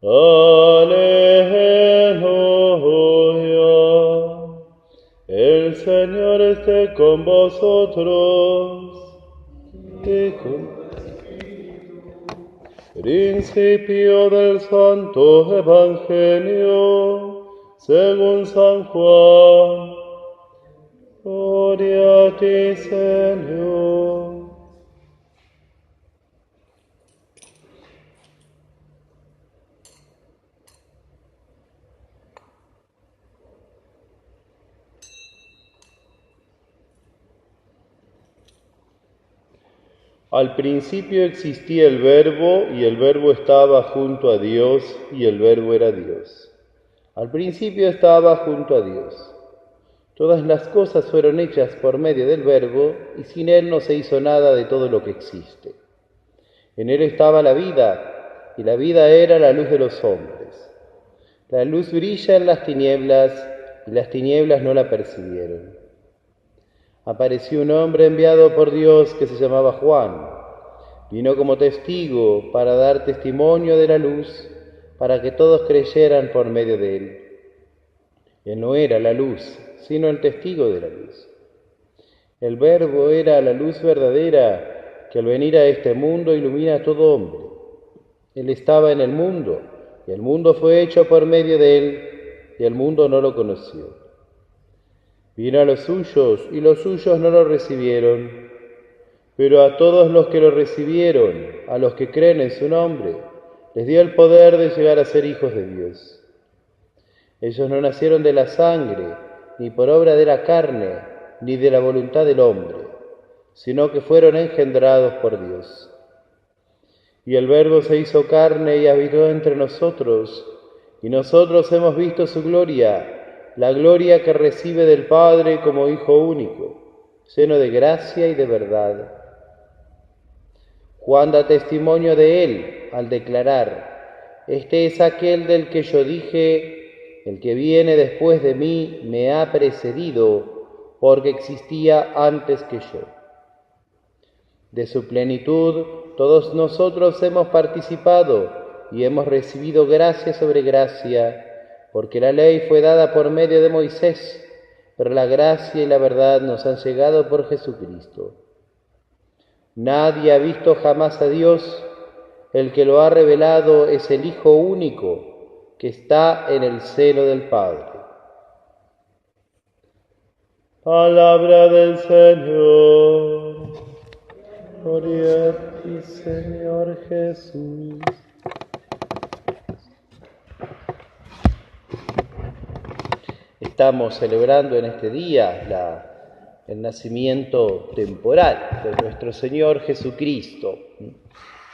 Aleluya. El Señor esté con vosotros. Y con principio del Santo Evangelio según San Juan. Gloria a ti, Señor. Al principio existía el Verbo, y el Verbo estaba junto a Dios, y el Verbo era Dios. Al principio estaba junto a Dios. Todas las cosas fueron hechas por medio del Verbo, y sin Él no se hizo nada de todo lo que existe. En Él estaba la vida, y la vida era la luz de los hombres. La luz brilla en las tinieblas, y las tinieblas no la percibieron. Apareció un hombre enviado por Dios que se llamaba Juan. Vino como testigo para dar testimonio de la luz, para que todos creyeran por medio de él. Él no era la luz, sino el testigo de la luz. El Verbo era la luz verdadera, que al venir a este mundo ilumina a todo hombre. Él estaba en el mundo, y el mundo fue hecho por medio de él, y el mundo no lo conoció. Vino a los suyos, y los suyos no lo recibieron. Pero a todos los que lo recibieron, a los que creen en su nombre, les dio el poder de llegar a ser hijos de Dios. Ellos no nacieron de la sangre, ni por obra de la carne, ni de la voluntad del hombre, sino que fueron engendrados por Dios. Y el Verbo se hizo carne y habitó entre nosotros, y nosotros hemos visto su gloria, la gloria que recibe del Padre como Hijo único, lleno de gracia y de verdad. Juan da testimonio de él al declarar: este es aquel del que yo dije, el que viene después de mí me ha precedido, porque existía antes que yo. De su plenitud todos nosotros hemos participado y hemos recibido gracia sobre gracia, porque la ley fue dada por medio de Moisés, pero la gracia y la verdad nos han llegado por Jesucristo. Nadie ha visto jamás a Dios. El que lo ha revelado es el Hijo único, que está en el seno del Padre. Palabra del Señor. Gloria a ti, Señor Jesús. Estamos celebrando en este día el nacimiento temporal de nuestro Señor Jesucristo,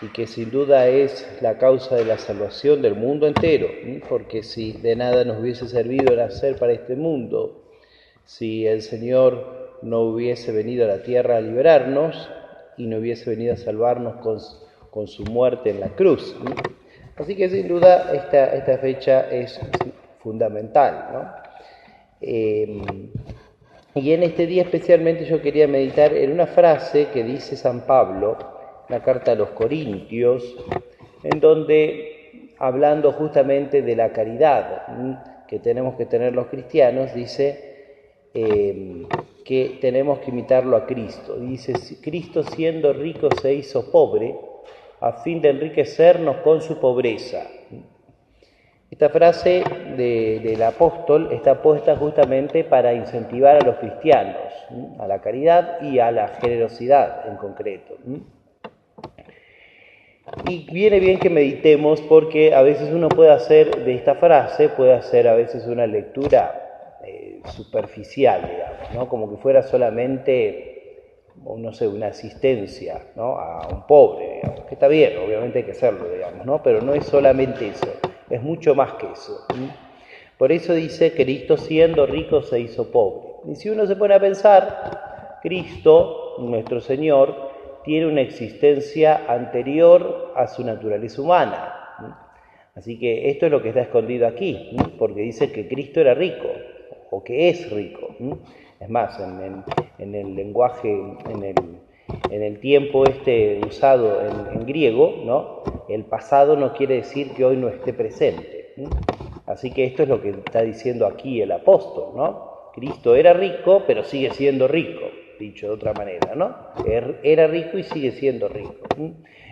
y que sin duda es la causa de la salvación del mundo entero, porque si de nada nos hubiese servido nacer para este mundo, si el Señor no hubiese venido a la tierra a liberarnos y no hubiese venido a salvarnos con su muerte en la cruz. Así que sin duda esta fecha es fundamental, ¿no? Y en este día especialmente yo quería meditar en una frase que dice San Pablo, en la carta a los Corintios, en donde, hablando justamente de la caridad que tenemos que tener los cristianos, dice que tenemos que imitarlo a Cristo. Dice: Cristo siendo rico se hizo pobre, a fin de enriquecernos con su pobreza. Esta frase del apóstol está puesta justamente para incentivar a los cristianos, a la caridad y a la generosidad en concreto. Y viene bien que meditemos, porque a veces uno puede hacer de esta frase, puede hacer a veces una lectura superficial, digamos, ¿no? Como que fuera solamente, no sé, una asistencia, ¿no?, a un pobre, digamos, que está bien, obviamente hay que hacerlo, digamos, ¿no? Pero no es solamente eso. Es mucho más que eso. Por eso dice: Cristo siendo rico se hizo pobre. Y si uno se pone a pensar, Cristo, nuestro Señor, tiene una existencia anterior a su naturaleza humana. Así que esto es lo que está escondido aquí, porque dice que Cristo era rico, o que es rico. Es más, en el lenguaje, en el tiempo usado en griego, ¿no?, el pasado no quiere decir que hoy no esté presente. Así que esto es lo que está diciendo aquí el apóstol, ¿no? Cristo era rico, pero sigue siendo rico, dicho de otra manera, ¿no? Era rico y sigue siendo rico.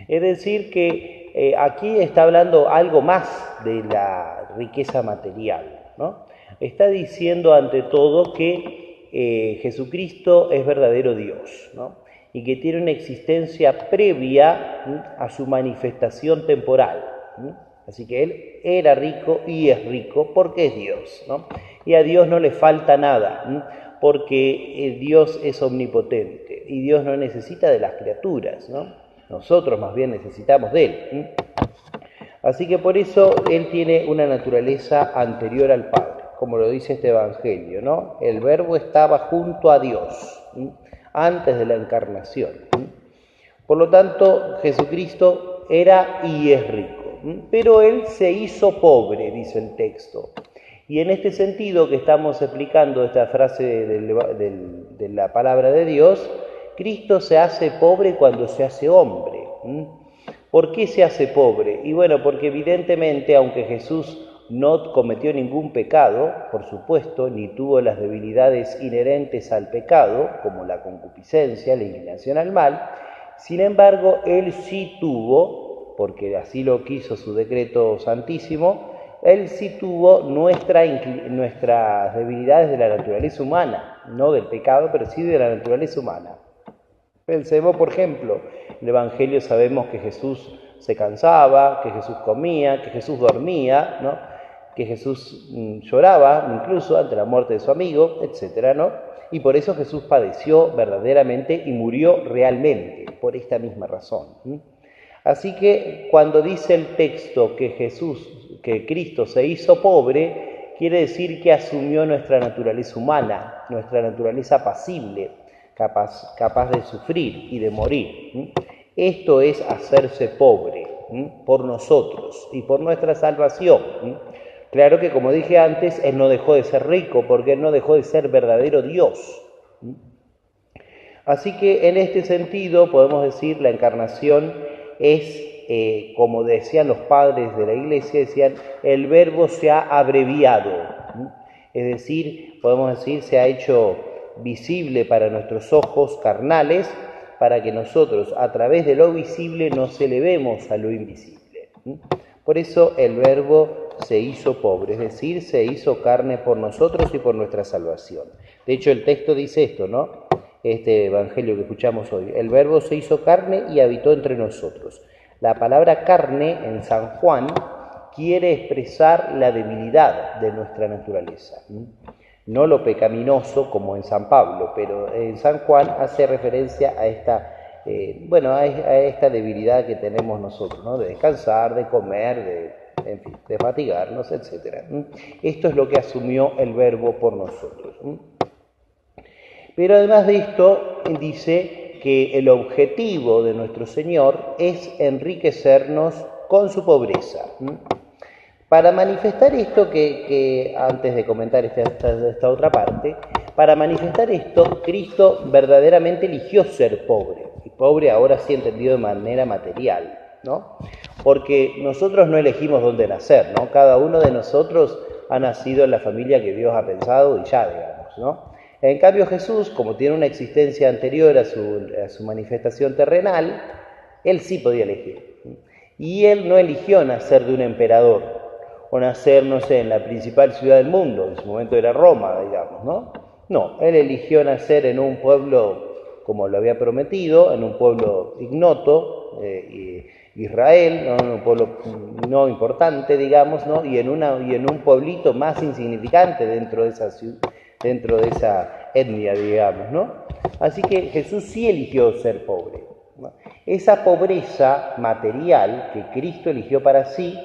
Es decir que aquí está hablando algo más de la riqueza material, ¿no? Está diciendo ante todo que Jesucristo es verdadero Dios, ¿no? Y que tiene una existencia previa a su manifestación temporal. Así que Él era rico y es rico porque es Dios, ¿no? Y a Dios no le falta nada, porque Dios es omnipotente y Dios no necesita de las criaturas, ¿no? Nosotros más bien necesitamos de Él. Así que por eso Él tiene una naturaleza anterior al Padre, como lo dice este Evangelio, ¿no? El Verbo estaba junto a Dios, antes de la encarnación. Por lo tanto, Jesucristo era y es rico, pero Él se hizo pobre, dice el texto. Y en este sentido que estamos explicando esta frase de la palabra de Dios, Cristo se hace pobre cuando se hace hombre. ¿Por qué se hace pobre? Y bueno, porque evidentemente, aunque Jesús no cometió ningún pecado, por supuesto, ni tuvo las debilidades inherentes al pecado, como la concupiscencia, la inclinación al mal, sin embargo, Él sí tuvo, porque así lo quiso su decreto santísimo, Él sí tuvo nuestras debilidades de la naturaleza humana, no del pecado, pero sí de la naturaleza humana. Pensemos, por ejemplo, en el Evangelio sabemos que Jesús se cansaba, que Jesús comía, que Jesús dormía, ¿no? Que Jesús lloraba incluso ante la muerte de su amigo, etcétera, ¿no? Y por eso Jesús padeció verdaderamente y murió realmente, por esta misma razón. Así que cuando dice el texto que Cristo se hizo pobre, quiere decir que asumió nuestra naturaleza humana, nuestra naturaleza pasible, capaz de sufrir y de morir. Esto es hacerse pobre por nosotros y por nuestra salvación. Claro que, como dije antes, Él no dejó de ser rico porque Él no dejó de ser verdadero Dios. Así que en este sentido podemos decir la encarnación es, como decían los padres de la Iglesia, decían, el Verbo se ha abreviado. Es decir, podemos decir, se ha hecho visible para nuestros ojos carnales, para que nosotros a través de lo visible nos elevemos a lo invisible. Por eso el Verbo se hizo pobre, es decir, se hizo carne por nosotros y por nuestra salvación. De hecho, el texto dice esto, ¿no? Este evangelio que escuchamos hoy. El Verbo se hizo carne y habitó entre nosotros. La palabra carne en San Juan quiere expresar la debilidad de nuestra naturaleza. No lo pecaminoso como en San Pablo, pero en San Juan hace referencia a esta, a esta debilidad que tenemos nosotros, ¿no? De descansar, de comer, de fatigarnos, etc. Esto es lo que asumió el Verbo por nosotros. Pero además de esto, dice que el objetivo de nuestro Señor es enriquecernos con su pobreza. Para manifestar esto, que antes de comentar esta otra parte, para manifestar esto, Cristo verdaderamente eligió ser pobre, y pobre ahora sí entendido de manera material, ¿no? Porque nosotros no elegimos dónde nacer, ¿no? Cada uno de nosotros ha nacido en la familia que Dios ha pensado y ya, digamos, ¿no? En cambio Jesús, como tiene una existencia anterior a su manifestación terrenal, Él sí podía elegir. Y Él no eligió nacer de un emperador, o nacer, no sé, en la principal ciudad del mundo, en su momento era Roma, digamos, ¿no? No, Él eligió nacer en un pueblo, como lo había prometido, en un pueblo ignoto, Israel, ¿no? En un pueblo no importante, digamos, ¿no? Y en un pueblito más insignificante dentro de esa etnia, digamos, ¿no? Así que Jesús sí eligió ser pobre, ¿no? Esa pobreza material que Cristo eligió para sí,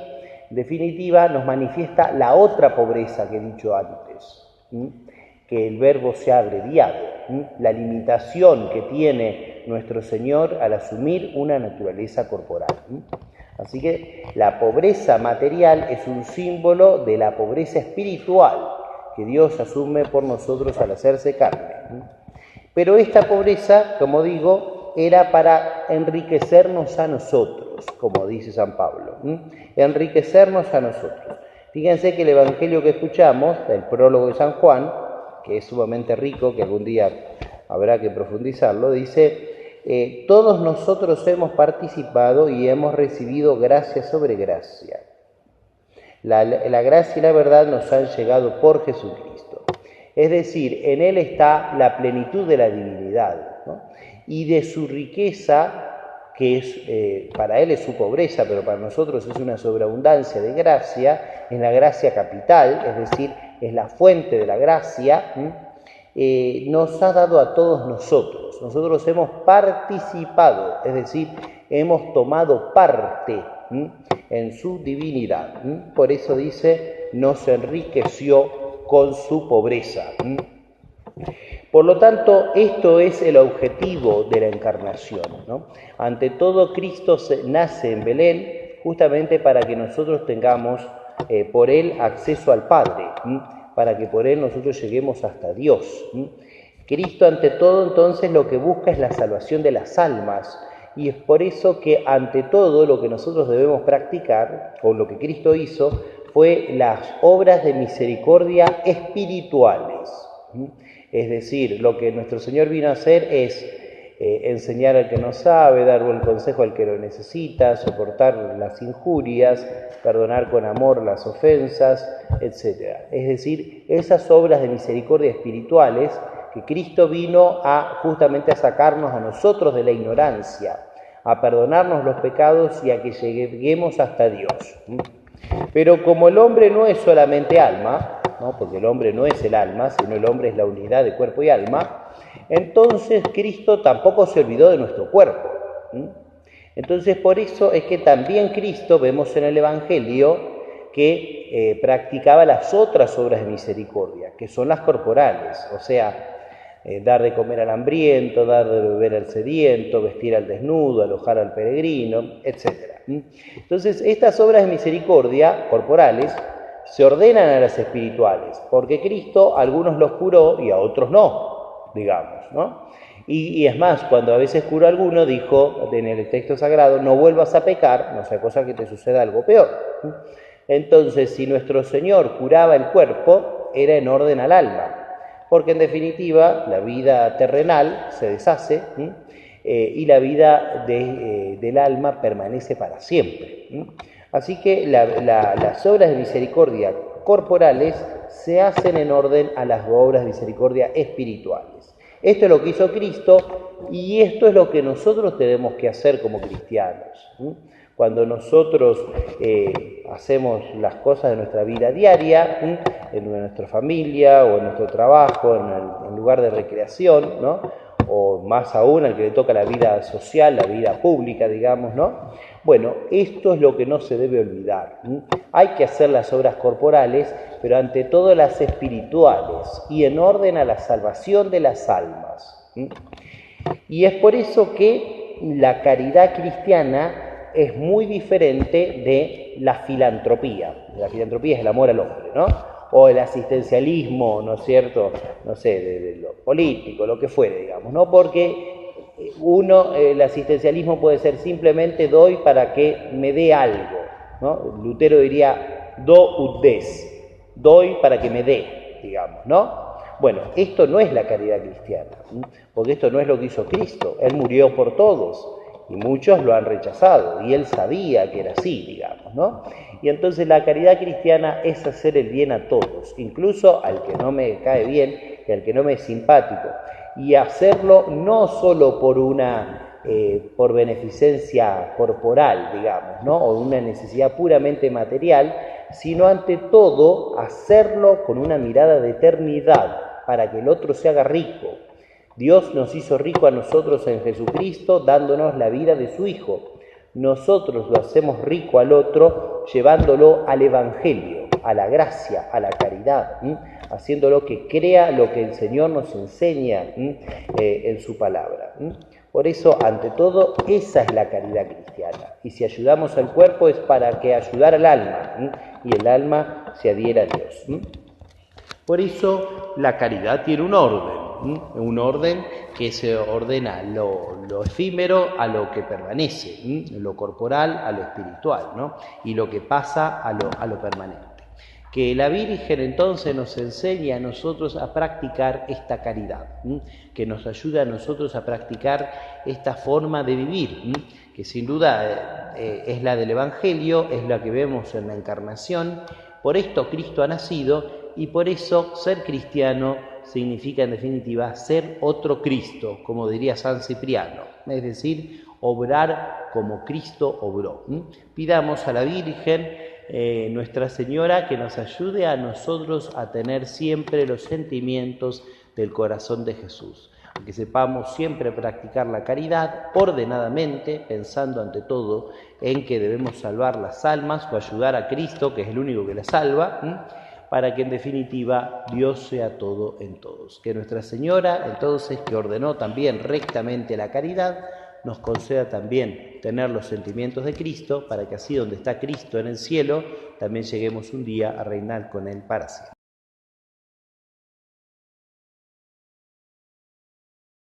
en definitiva, nos manifiesta la otra pobreza que he dicho antes, que el Verbo se ha abreviado, la limitación que tiene nuestro Señor al asumir una naturaleza corporal. Así que la pobreza material es un símbolo de la pobreza espiritual que Dios asume por nosotros al hacerse carne. Pero esta pobreza, como digo, era para enriquecernos a nosotros, como dice San Pablo, enriquecernos a nosotros. Fíjense que el Evangelio que escuchamos, el prólogo de San Juan, que es sumamente rico, que algún día habrá que profundizarlo, dice, todos nosotros hemos participado y hemos recibido gracia sobre gracia. La gracia y la verdad nos han llegado por Jesucristo. Es decir, en Él está la plenitud de la divinidad, ¿no? Y de su riqueza, que es para Él es su pobreza, pero para nosotros es una sobreabundancia de gracia, es la gracia capital, es decir, es la fuente de la gracia, nos ha dado a todos nosotros. Nosotros hemos participado, es decir, hemos tomado parte en su divinidad. Por eso dice, nos enriqueció con su pobreza. Por lo tanto, esto es el objetivo de la encarnación, ¿no? Ante todo, Cristo nace en Belén justamente para que nosotros tengamos por Él acceso al Padre, para que por Él nosotros lleguemos hasta Dios. Cristo, ante todo, entonces, lo que busca es la salvación de las almas, y es por eso que, ante todo, lo que nosotros debemos practicar, o lo que Cristo hizo, fue las obras de misericordia espirituales. Es decir, lo que nuestro Señor vino a hacer es enseñar al que no sabe, dar buen consejo al que lo necesita, soportar las injurias, perdonar con amor las ofensas, etc. Es decir, esas obras de misericordia espirituales que Cristo vino justamente a sacarnos a nosotros de la ignorancia, a perdonarnos los pecados y a que lleguemos hasta Dios. Pero como el hombre no es solamente alma, ¿no? Porque el hombre no es el alma, sino el hombre es la unidad de cuerpo y alma, entonces Cristo tampoco se olvidó de nuestro cuerpo. Entonces por eso es que también Cristo, vemos en el Evangelio, que practicaba las otras obras de misericordia, que son las corporales, o sea, dar de comer al hambriento, dar de beber al sediento, vestir al desnudo, alojar al peregrino, etc. Entonces, estas obras de misericordia corporales se ordenan a las espirituales, porque Cristo a algunos los curó y a otros no, digamos, ¿no? Y es más, cuando a veces curó a alguno, dijo en el texto sagrado, no vuelvas a pecar, no sea cosa que te suceda algo peor. Entonces, si nuestro Señor curaba el cuerpo, era en orden al alma, porque en definitiva la vida terrenal se deshace y la vida del alma permanece para siempre. Así que las obras de misericordia corporales se hacen en orden a las obras de misericordia espirituales. Esto es lo que hizo Cristo y esto es lo que nosotros tenemos que hacer como cristianos. Cuando nosotros hacemos las cosas de nuestra vida diaria, en nuestra familia o en nuestro trabajo, en el lugar de recreación, ¿no? O más aún al que le toca la vida social, la vida pública, digamos, ¿no? Bueno, esto es lo que no se debe olvidar. Hay que hacer las obras corporales, pero ante todo las espirituales y en orden a la salvación de las almas. Y es por eso que la caridad cristiana es muy diferente de la filantropía. La filantropía es el amor al hombre, ¿no? O el asistencialismo, ¿no es cierto? No sé, de lo político, lo que fuere, digamos, ¿no? Porque el asistencialismo puede ser simplemente doy para que me dé algo, ¿no? Lutero diría do ut des, doy para que me dé, digamos, ¿no? Bueno, esto no es la caridad cristiana, porque esto no es lo que hizo Cristo. Él murió por todos y muchos lo han rechazado y Él sabía que era así, digamos, ¿no? Y entonces la caridad cristiana es hacer el bien a todos, incluso al que no me cae bien y al que no me es simpático, y hacerlo no solo por beneficencia corporal, digamos, ¿no? O una necesidad puramente material, sino ante todo hacerlo con una mirada de eternidad, para que el otro se haga rico. Dios nos hizo rico a nosotros en Jesucristo, dándonos la vida de su Hijo. Nosotros lo hacemos rico al otro, llevándolo al Evangelio, a la gracia, a la caridad, haciéndolo que crea lo que el Señor nos enseña en su palabra. Por eso, ante todo, esa es la caridad cristiana. Y si ayudamos al cuerpo es para que ayudar al alma, y el alma se adhiera a Dios. Por eso la caridad tiene un orden que se ordena lo efímero a lo que permanece, lo corporal a lo espiritual, ¿no? Y lo que pasa a lo permanente. Que la Virgen entonces nos enseñe a nosotros a practicar esta caridad, que nos ayude a nosotros a practicar esta forma de vivir, que sin duda es la del Evangelio, es la que vemos en la Encarnación. Por esto Cristo ha nacido y por eso ser cristiano significa en definitiva ser otro Cristo, como diría San Cipriano, es decir, obrar como Cristo obró. Pidamos a la Virgen, Nuestra Señora, que nos ayude a nosotros a tener siempre los sentimientos del corazón de Jesús, que sepamos siempre practicar la caridad ordenadamente, pensando ante todo en que debemos salvar las almas o ayudar a Cristo, que es el único que las salva, para que en definitiva Dios sea todo en todos. Que Nuestra Señora, entonces, que ordenó también rectamente la caridad, nos conceda también tener los sentimientos de Cristo, para que así donde está Cristo en el cielo, también lleguemos un día a reinar con Él para siempre.